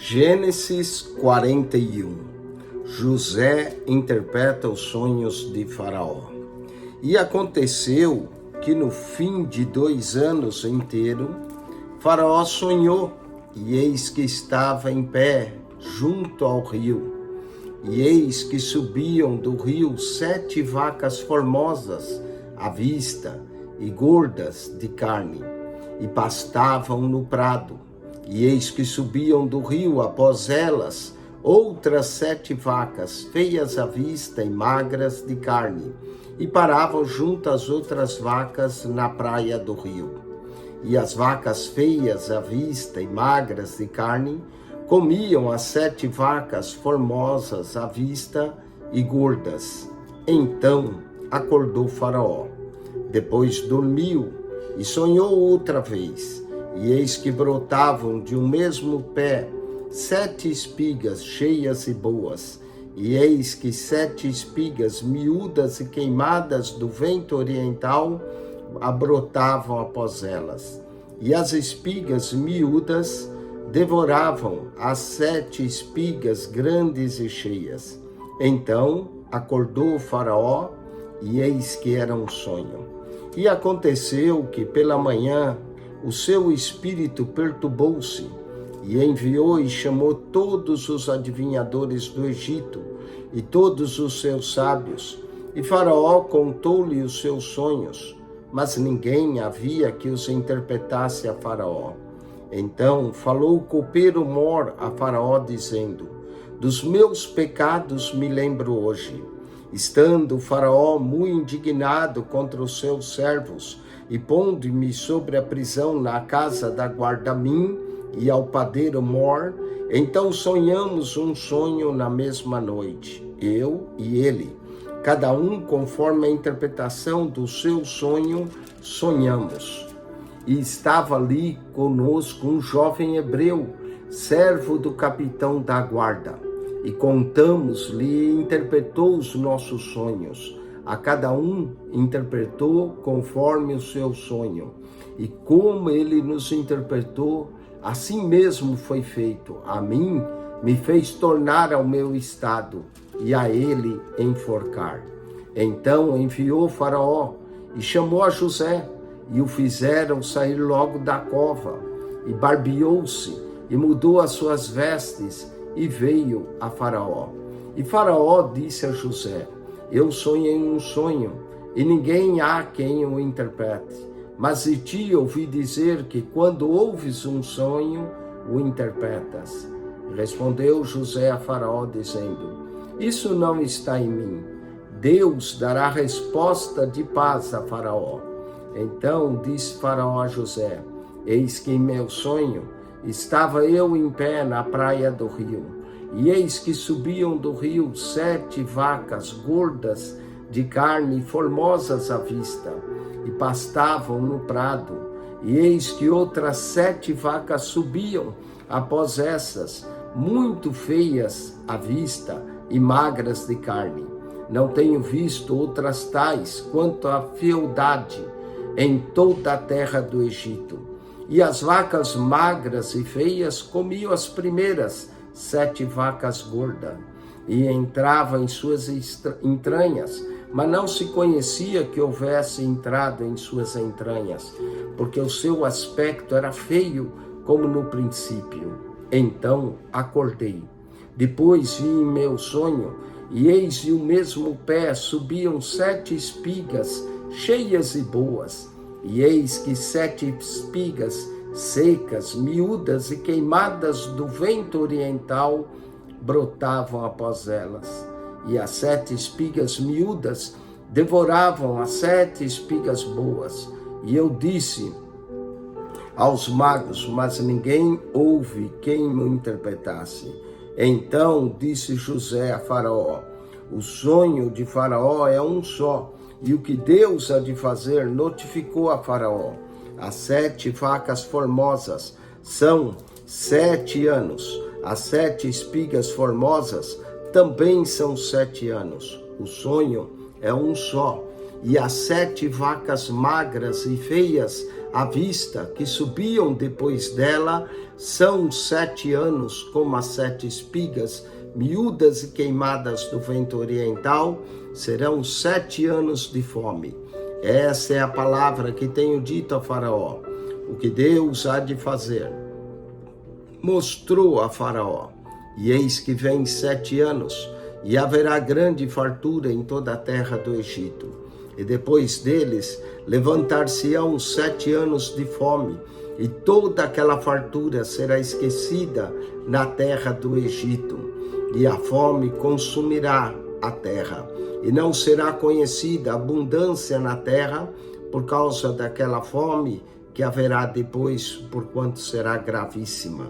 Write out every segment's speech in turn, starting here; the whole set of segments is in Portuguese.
Gênesis 41. José interpreta os sonhos de Faraó. E aconteceu que no fim de 2 anos inteiro, Faraó sonhou, e eis que estava em pé junto ao rio. E eis que subiam do rio 7 vacas formosas à vista e gordas de carne, e pastavam no prado. E eis que subiam do rio após elas outras 7 vacas, feias à vista e magras de carne, e paravam junto às outras vacas na praia do rio. E as vacas feias à vista e magras de carne comiam as 7 vacas formosas à vista e gordas. Então acordou Faraó. Depois dormiu e sonhou outra vez. E eis que brotavam de um mesmo pé 7 espigas cheias e boas. E eis que 7 espigas miúdas e queimadas do vento oriental brotavam após elas. E as espigas miúdas devoravam as 7 espigas grandes e cheias. Então acordou o Faraó, e eis que era um sonho. E aconteceu que pela manhã o seu espírito perturbou-se, e enviou e chamou todos os adivinhadores do Egito e todos os seus sábios. E Faraó contou-lhe os seus sonhos, mas ninguém havia que os interpretasse a Faraó. Então falou o copeiro Mor a Faraó, dizendo: dos meus pecados me lembro hoje. Estando o Faraó muito indignado contra os seus servos, e pondo-me sobre a prisão na casa da guarda a mim e ao padeiro Mor, então sonhamos um sonho na mesma noite, eu e ele. Cada um conforme a interpretação do seu sonho, sonhamos. E estava ali conosco um jovem hebreu, servo do capitão da guarda. E contamos-lhe e interpretou os nossos sonhos. A cada um interpretou conforme o seu sonho. E como ele nos interpretou, assim mesmo foi feito. A mim me fez tornar ao meu estado, e a ele enforcar. Então enviou Faraó e chamou a José, e o fizeram sair logo da cova, e barbeou-se, e mudou as suas vestes, e veio a Faraó. E Faraó disse a José: eu sonhei um sonho, e ninguém há quem o interprete. Mas de ti ouvi dizer que quando ouves um sonho, o interpretas. Respondeu José a Faraó, dizendo: isso não está em mim. Deus dará resposta de paz a Faraó. Então disse Faraó a José: eis que em meu sonho estava eu em pé na praia do rio, e eis que subiam do rio 7 vacas gordas de carne e formosas à vista, e pastavam no prado. E eis que outras 7 vacas subiam após essas, muito feias à vista e magras de carne. Não tenho visto outras tais quanto a fealdade em toda a terra do Egito. E as vacas magras e feias comiam as primeiras 7 vacas gordas, e entravam em suas entranhas, mas não se conhecia que houvesse entrado em suas entranhas, porque o seu aspecto era feio como no princípio. Então acordei. Depois vi em meu sonho, e eis que o mesmo pé subiam 7 espigas cheias e boas. E eis que 7 espigas secas, miúdas e queimadas do vento oriental brotavam após elas. E as 7 espigas miúdas devoravam as 7 espigas boas. E eu disse aos magos, mas ninguém houve quem me interpretasse. Então disse José a Faraó: o sonho de Faraó é um só, e o que Deus há de fazer notificou a Faraó. As 7 vacas formosas são 7 anos. As 7 espigas formosas também são 7 anos. O sonho é um só, e as 7 vacas magras e feias à vista, que subiam depois dela, são 7 anos como as 7 espigas, miúdas e queimadas do vento oriental, serão 7 anos de fome. Essa é a palavra que tenho dito a Faraó. O que Deus há de fazer, mostrou a Faraó. E eis que vem 7 anos, e haverá grande fartura em toda a terra do Egito. E depois deles, levantar-se-ão 7 anos de fome, e toda aquela fartura será esquecida na terra do Egito. E a fome consumirá a terra, e não será conhecida abundância na terra, por causa daquela fome que haverá depois, porquanto será gravíssima.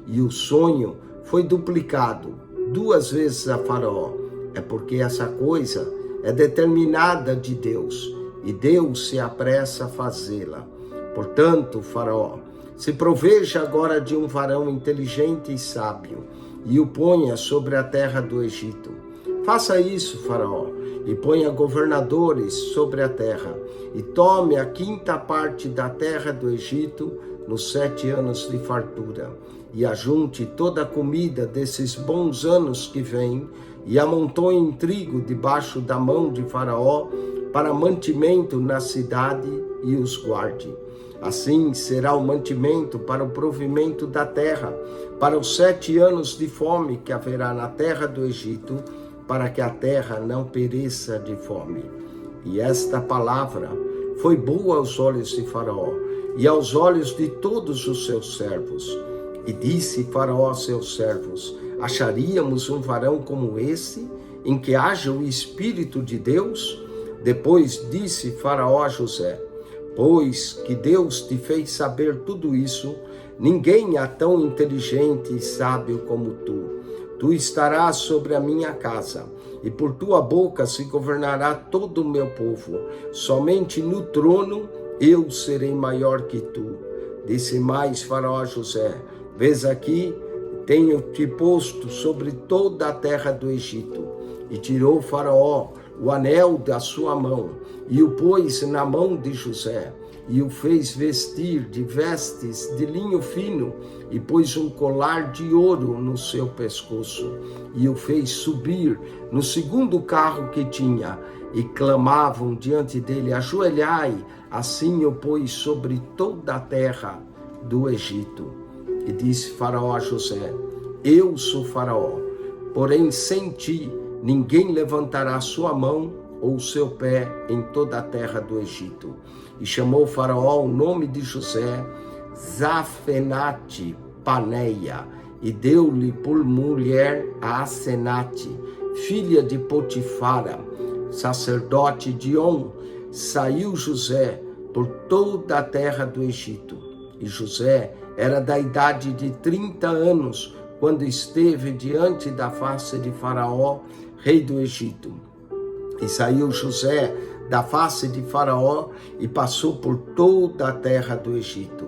E o sonho foi duplicado 2 vezes a Faraó. É porque essa coisa é determinada de Deus, e Deus se apressa a fazê-la. Portanto, Faraó, se proveja agora de um varão inteligente e sábio, e o ponha sobre a terra do Egito. Faça isso, Faraó, e ponha governadores sobre a terra, e tome a 5ª parte da terra do Egito nos 7 anos de fartura, e ajunte toda a comida desses bons anos que vêm, e amontoe trigo debaixo da mão de Faraó, para mantimento na cidade, e os guarde. Assim será o mantimento para o provimento da terra, para os 7 anos de fome que haverá na terra do Egito, para que a terra não pereça de fome. E esta palavra foi boa aos olhos de Faraó, e aos olhos de todos os seus servos. E disse Faraó aos seus servos: acharíamos um varão como esse, em que haja o Espírito de Deus? Depois disse Faraó a José: pois que Deus te fez saber tudo isso, ninguém há tão inteligente e sábio como tu. Tu estarás sobre a minha casa, e por tua boca se governará todo o meu povo. Somente no trono eu serei maior que tu. Disse mais Faraó a José: vês aqui, tenho-te posto sobre toda a terra do Egito. E tirou Faraó o anel da sua mão, e o pôs na mão de José, e o fez vestir de vestes de linho fino, e pôs um colar de ouro no seu pescoço, e o fez subir no 2º carro que tinha, e clamavam diante dele: ajoelhai. Assim o pôs sobre toda a terra do Egito. E disse Faraó a José: eu sou Faraó, porém sem ti ninguém levantará sua mão ou seu pé em toda a terra do Egito. E chamou Faraó o nome de José Zafenate Paneia, e deu-lhe por mulher a Asenate, filha de Potifara, sacerdote de On. Saiu José por toda a terra do Egito. E José era da idade de 30 anos, quando esteve diante da face de Faraó, rei do Egito. E saiu José da face de Faraó e passou por toda a terra do Egito.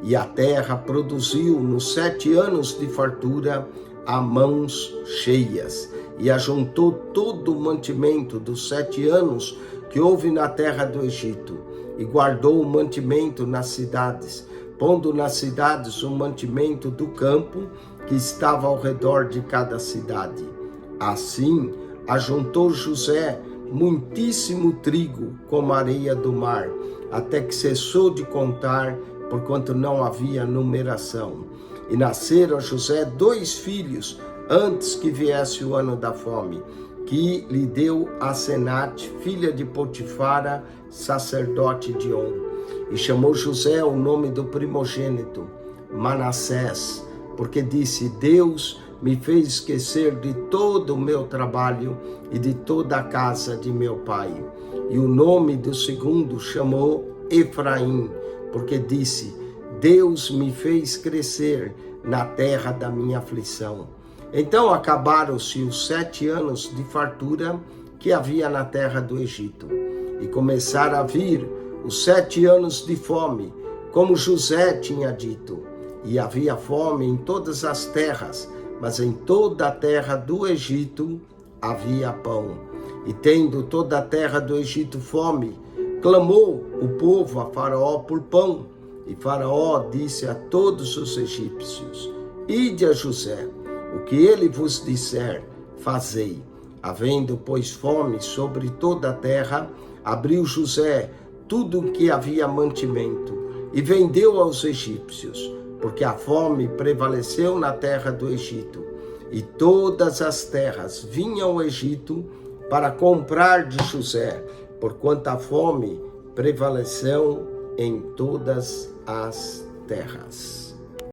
E a terra produziu nos 7 anos de fartura a mãos cheias, e ajuntou todo o mantimento dos 7 anos que houve na terra do Egito, e guardou o mantimento nas cidades, pondo nas cidades o mantimento do campo que estava ao redor de cada cidade. Assim, ajuntou José muitíssimo trigo como a areia do mar, até que cessou de contar, porquanto não havia numeração. E nasceram a José 2 filhos, antes que viesse o ano da fome, que lhe deu Asenate, filha de Potifara, sacerdote de On. E chamou José o nome do primogênito, Manassés, porque disse: Deus me fez esquecer de todo o meu trabalho e de toda a casa de meu pai. E o nome do segundo chamou Efraim, porque disse: Deus me fez crescer na terra da minha aflição. Então acabaram-se os 7 anos de fartura que havia na terra do Egito, e começaram a vir os 7 anos de fome, como José tinha dito. E havia fome em todas as terras, mas em toda a terra do Egito havia pão. E tendo toda a terra do Egito fome, clamou o povo a Faraó por pão. E Faraó disse a todos os egípcios: Ide a José, o que ele vos disser, fazei. Havendo, pois, fome sobre toda a terra, abriu José tudo o que havia mantimento e vendeu aos egípcios, porque a fome prevaleceu na terra do Egito. E todas as terras vinham ao Egito para comprar de José, porquanto a fome prevaleceu em todas as terras.